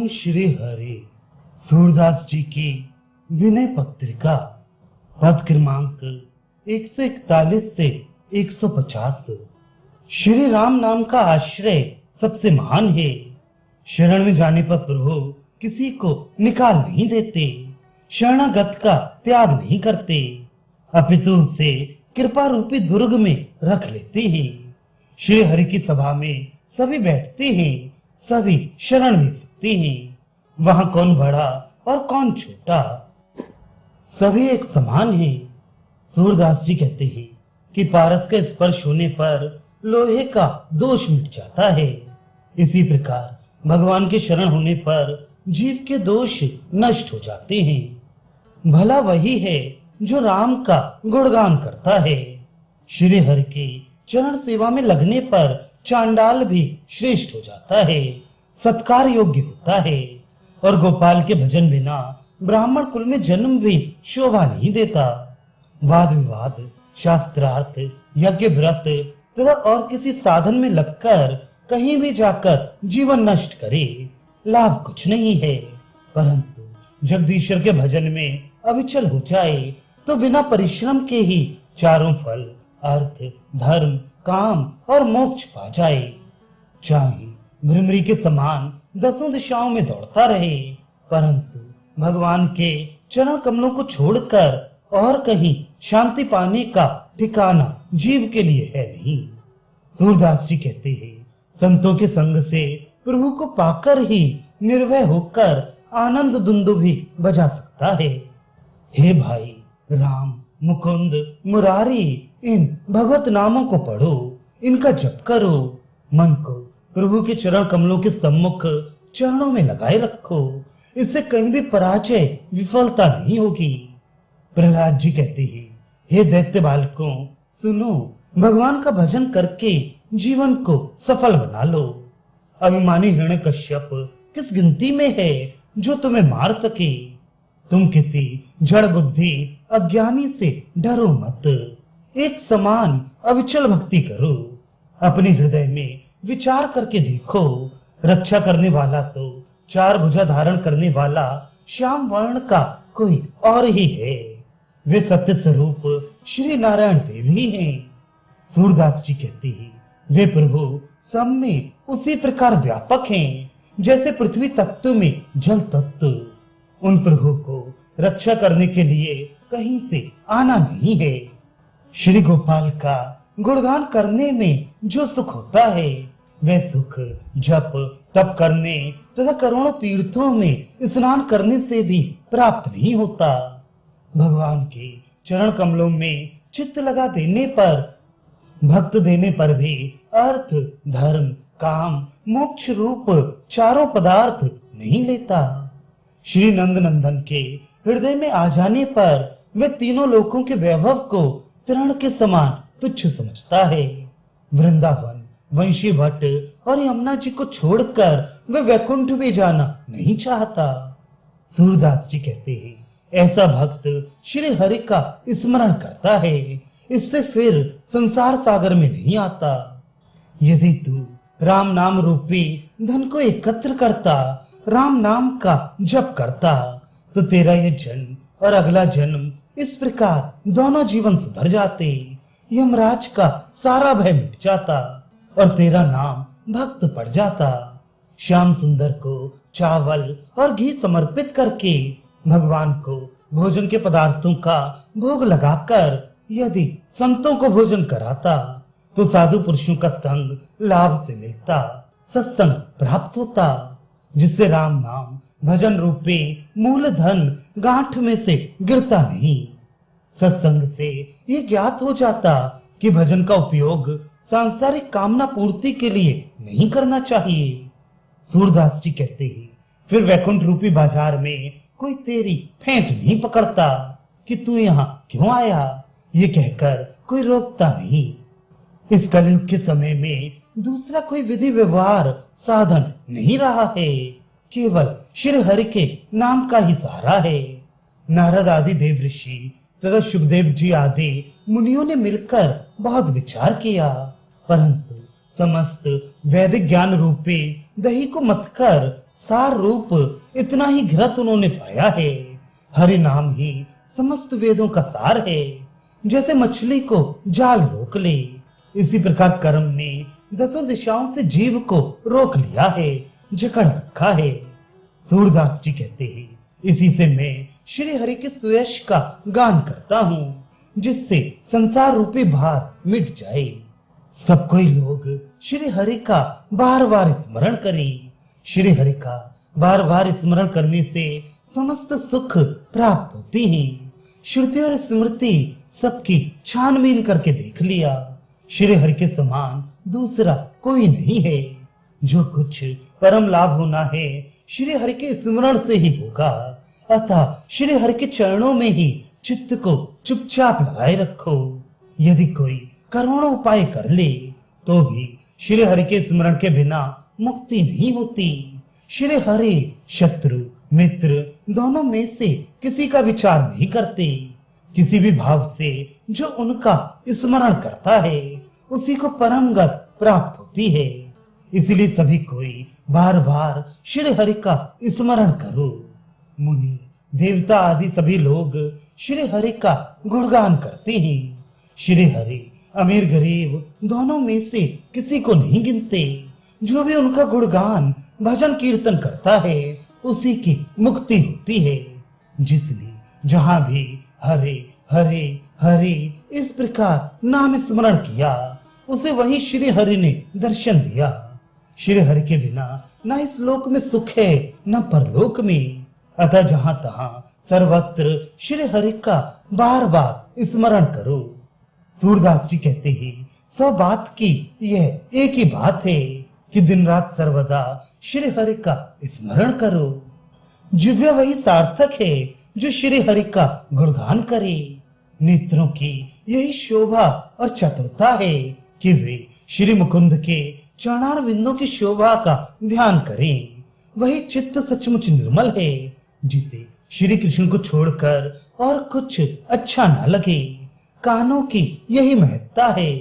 ओम श्री हरि। सूरदास जी की विनय पत्रिका, पद क्रमांक 141 से 150। श्री राम नाम का आश्रय सबसे महान है। शरण में जाने पर प्रभु किसी को निकाल नहीं देते, शरणागत का त्याग नहीं करते, अपितु उसे कृपा रूपी दुर्ग में रख लेते हैं। श्री हरि की सभा में सभी बैठते हैं, सभी शरण ले सकते हैं। वहां कौन बड़ा और कौन छोटा, सभी एक समान हैं। सूरदास जी कहते हैं कि पारस का स्पर्श होने पर लोहे का दोष मिट जाता है। इसी प्रकार भगवान के शरण होने पर जीव के दोष नष्ट हो जाते हैं। भला वही है जो राम का गुणगान करता है। श्री हरि की चरण सेवा में लगने पर चांडाल भी श्रेष्ठ हो जाता है, सत्कार योग्य होता है। और गोपाल के भजन बिना ब्राह्मण कुल में जन्म भी शोभा नहीं देता। वाद विवाद, शास्त्रार्थ, यज्ञ, व्रत तथा और किसी साधन में लगकर कहीं भी जाकर जीवन नष्ट करे, लाभ कुछ नहीं है। परंतु जगदीश्वर के भजन में अविचल हो जाए तो बिना परिश्रम के ही चारों फल अर्थ, धर्म, काम और मोक्ष पा जाए। चाहे भ्रमरी के समान दसों दिशाओं में दौड़ता रहे, परंतु भगवान के चरण कमलों को छोड़कर और कहीं शांति पाने का ठिकाना जीव के लिए है नहीं। सूरदास जी कहते हैं, संतों के संग से प्रभु को पाकर ही निर्भय होकर आनंद दुंदुभी बजा सकता है। हे भाई, राम, मुकुंद, मुरारी, इन भगवत नामों को पढ़ो, इनका जप करो, मन को प्रभु के चरण कमलों के सम्मुख चरणों में लगाए रखो। इससे कहीं भी पराजय, विफलता नहीं होगी। प्रहलाद जी कहते हैं, हे दैत्य बालकों, सुनो, भगवान का भजन करके जीवन को सफल बना लो। अभिमानी हिरण्यकश्यप किस गिनती में है जो तुम्हें मार सके। तुम किसी जड़ बुद्धि अज्ञानी से डरो मत, एक समान अविचल भक्ति करो। अपने हृदय में विचार करके देखो, रक्षा करने वाला तो चार भुजा धारण करने वाला श्याम वर्ण का कोई और ही है। वे सत्य स्वरूप श्री नारायण देव ही हैं। सूरदास जी कहते हैं, वे प्रभु सब में उसी प्रकार व्यापक हैं जैसे पृथ्वी तत्व में जल तत्व। उन प्रभु को रक्षा करने के लिए कहीं से आना नहीं है। श्री गोपाल का गुणगान करने में जो सुख होता है, वह सुख जप तप करने तथा करोड़ों तीर्थों में स्नान करने से भी प्राप्त नहीं होता। भगवान के चरण कमलों में चित्त लगा देने पर, भक्त देने पर भी अर्थ, धर्म, काम, मोक्ष रूप चारों पदार्थ नहीं लेता। श्री नंद नंदन के हृदय में आ जाने पर वे तीनों लोकों के वैभव को तृण के समान तुच्छ समझता है। वृंदावन, वंशी भट्ट और यमुना जी को छोड़कर वे वैकुंठ भी जाना नहीं चाहता। सूरदास जी कहते हैं, ऐसा भक्त श्री हरि का स्मरण करता है, इससे फिर संसार सागर में नहीं आता। यदि तू राम नाम रूपी धन को एकत्र करता, राम नाम का जप करता, तो तेरा ये जन्म और अगला जन्म इस प्रकार दोनों जीवन सुधर जाते। यमराज का सारा भय मिट जाता और तेरा नाम भक्त पड़ जाता। श्याम सुंदर को चावल और घी समर्पित करके भगवान को भोजन के पदार्थों का भोग लगाकर यदि संतों को भोजन कराता, तो साधु पुरुषों का संग लाभ से मिलता, सत्संग प्राप्त होता, जिससे राम नाम भजन रूपी मूल धन गांठ में से गिरता नहीं। सत्संग से ये ज्ञात हो जाता कि भजन का उपयोग सांसारिक कामना पूर्ति के लिए नहीं करना चाहिए। सूरदास जी कहते हैं, फिर वैकुंठ रूपी बाजार में कोई तेरी फेंट नहीं पकड़ता कि तू यहाँ क्यों आया, ये कहकर कोई रोकता नहीं। इस कलयुग के समय में दूसरा कोई विधि व्यवहार साधन नहीं रहा है, केवल श्री हरि के नाम का ही सहारा है। नारद आदि देव ऋषि तथा सुखदेव जी आदि मुनियों ने मिलकर बहुत विचार किया, परंतु समस्त वैदिक ज्ञान रूपी दही को मथकर सार रूप इतना ही घृत उन्होंने पाया है। हरि नाम ही समस्त वेदों का सार है। जैसे मछली को जाल रोक ले, इसी प्रकार कर्म ने दसों दिशाओं से जीव को रोक लिया है, जकड़ रखा है। सूरदास जी कहते हैं, इसी से मैं श्री हरि के सुयश का गान करता हूँ, जिससे संसार रूपी भार मिट जाए। सब कोई लोग श्री हरि का बार बार स्मरण करें। श्री हरि का बार बार स्मरण करने से समस्त सुख प्राप्त होते हैं। श्रुति और स्मृति सबकी छानबीन करके देख लिया, श्री हरि के समान दूसरा कोई नहीं है। जो कुछ परम लाभ होना है श्री हरि के स्मरण से ही होगा। अतः श्री हरि के चरणों में ही चित्त को चुपचाप लगाए रखो। यदि कोई करोड़ों उपाय कर ले तो भी श्री हरि के स्मरण के बिना मुक्ति नहीं होती। श्री हरि शत्रु मित्र दोनों में से किसी का विचार नहीं करते। किसी भी भाव से जो उनका स्मरण करता है उसी को परम गति प्राप्त होती है। इसलिए सभी कोई बार बार श्री हरि का स्मरण करो। मुनि देवता आदि सभी लोग श्री हरि का गुणगान करते हैं। श्री हरि अमीर गरीब दोनों में से किसी को नहीं गिनते। जो भी उनका गुणगान भजन कीर्तन करता है उसी की मुक्ति होती है। जिसने जहां भी हरे हरे हरे इस प्रकार नाम स्मरण किया उसे वही श्री हरि ने दर्शन दिया। श्री हरि के बिना न इस लोक में सुख है न परलोक में। अतः जहां तहां सर्वत्र श्री हरि का बार बार स्मरण करो। सूरदास जी कहते हैं, सौ बात की यह एक ही बात है कि दिन रात सर्वदा श्री हरि का स्मरण करो। जिव्या वही सार्थक है जो श्री हरि का गुणगान करे। नेत्रों की यही शोभा और चतुरता है कि वे श्री मुकुंद के चरणार बिंदों की शोभा का ध्यान करें। वही चित्त सचमुच निर्मल है जिसे श्री कृष्ण को छोड़कर और कुछ अच्छा न लगे। कानों की यही महत्ता है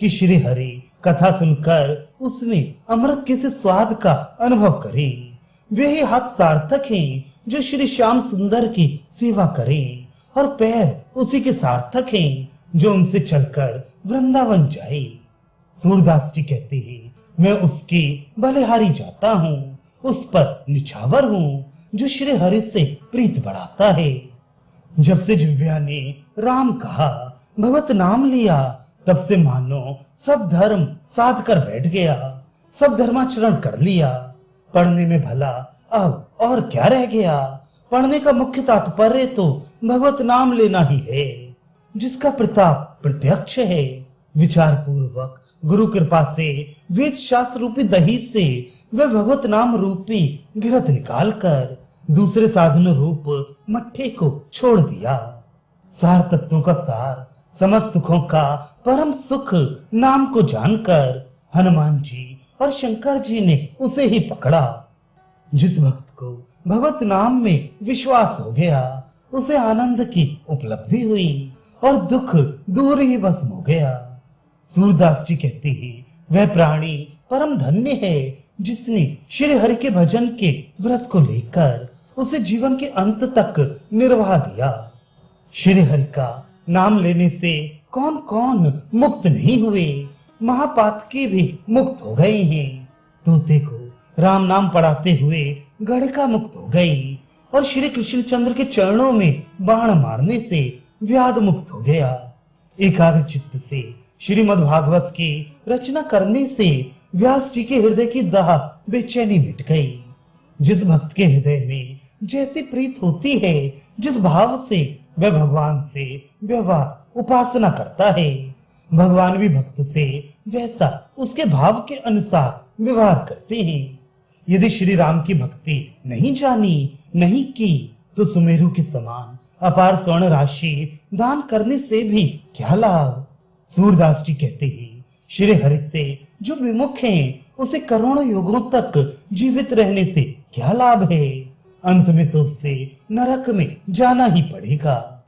कि श्री हरि कथा सुनकर उसमें अमृत के से स्वाद का अनुभव करें। वे ही हाथ सार्थक हैं जो श्री श्याम सुंदर की सेवा करें, और पैर उसी के सार्थक हैं जो उनसे चलकर वृंदावन जाए। सूरदास जी कहते हैं, मैं उसकी बलिहारी जाता हूँ, उस पर निछावर हूँ जो श्री हरि से प्रीत बढ़ाता है। जब से जिव्या ने राम कहा, भगवत नाम लिया, तब से मानो सब धर्म साध कर बैठ गया। सब धर्माचरण कर लिया। पढ़ने में भला अब और क्या रह गया। पढ़ने का मुख्य तात्पर्य तो भगवत नाम लेना ही है, जिसका प्रताप प्रत्यक्ष है। विचार पूर्वक गुरु कृपा से वेद शास्त्र रूपी दही से वे भगवत नाम रूपी घृत निकालकर दूसरे साधनों रूप मट्ठे को छोड़ दिया। सार तत्वों का सार समस्त सुखों का परम सुख नाम को जानकर हनुमान जी और शंकर जी ने उसे ही पकड़ा। जिस भक्त को भगवत नाम में विश्वास हो गया उसे आनंद की उपलब्धि हुई और दुख दूर ही भस्म हो गया। सूरदास जी कहते हैं, वह प्राणी परम धन्य है जिसने श्री हरि के भजन के व्रत को लेकर उसे जीवन के अंत तक निर्वाह दिया। श्री हरि का नाम लेने से कौन कौन मुक्त नहीं हुए, महापातकी भी मुक्त हो गए हैं। तोते को राम नाम पढ़ाते हुए गड़का मुक्त हो गई और श्री कृष्णचंद्र के चरणों में बाण मारने से व्याध मुक्त हो गया। एकाग्र चित्त से श्रीमद् भागवत की रचना करने से व्यास जी के हृदय की दाह बेचैनी मिट गई। जिस भक्त के हृदय में जैसी प्रीत होती है, जिस भाव से वह भगवान से व्यवहार उपासना करता है, भगवान भी भक्त से वैसा उसके भाव के अनुसार व्यवहार करते हैं। यदि श्री राम की भक्ति नहीं जानी, नहीं की, तो सुमेरु के समान अपार स्वर्ण राशि दान करने से भी क्या लाभ। सूरदास जी कहते हैं, श्री हरि से जो विमुख है उसे करोड़ों युगों तक जीवित रहने से क्या लाभ है। अंत में तो उसे नरक में जाना ही पड़ेगा।